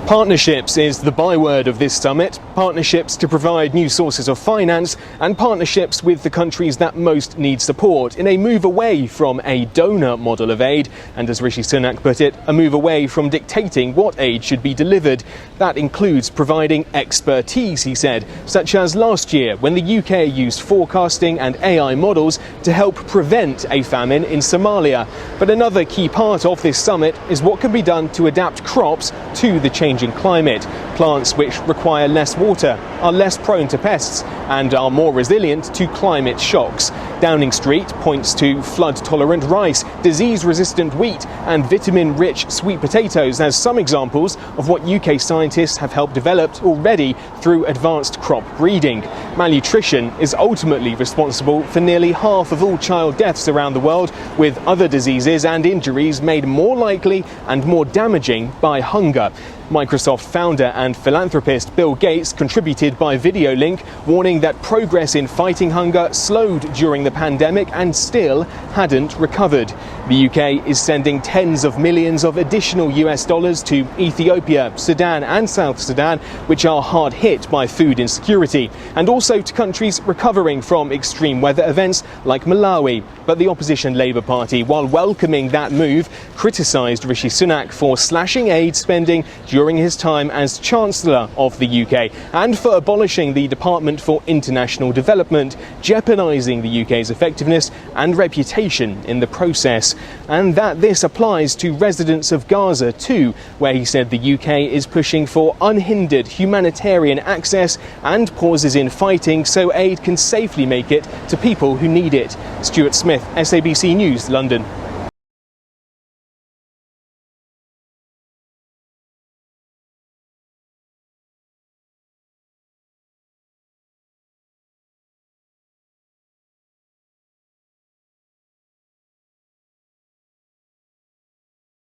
Partnerships is the byword of this summit. Partnerships to provide new sources of finance and partnerships with the countries that most need support in a move away from a donor model of aid and, as Rishi Sunak put it, a move away from dictating what aid should be delivered. That includes providing expertise, he said, such as last year when the UK used forecasting and AI models to help prevent a famine in Somalia. But another key part of this summit is what can be done to adapt crops to the changing climate. Plants which require less water are less prone to pests and are more resilient to climate shocks. Downing Street points to flood-tolerant rice, disease-resistant wheat and vitamin-rich sweet potatoes as some examples of what UK scientists have helped develop already through advanced crop breeding. Malnutrition is ultimately responsible for nearly half of all child deaths around the world, with other diseases and injuries made more likely and more damaging by hunger. Microsoft founder and philanthropist Bill Gates contributed by video link, warning that progress in fighting hunger slowed during the pandemic and still hadn't recovered. The UK is sending tens of millions of additional US dollars to Ethiopia, Sudan and South Sudan, which are hard hit by food insecurity, and also to countries recovering from extreme weather events like Malawi. But the opposition Labour Party, while welcoming that move, criticised Rishi Sunak for slashing aid spending during his time as Chancellor of the UK and for abolishing the Department for International Development, jeopardising the UK's effectiveness and reputation in the process. And that this applies to residents of Gaza too, where he said the UK is pushing for unhindered humanitarian access and pauses in fighting so aid can safely make it to people who need it. Stuart Smith, SABC News, London.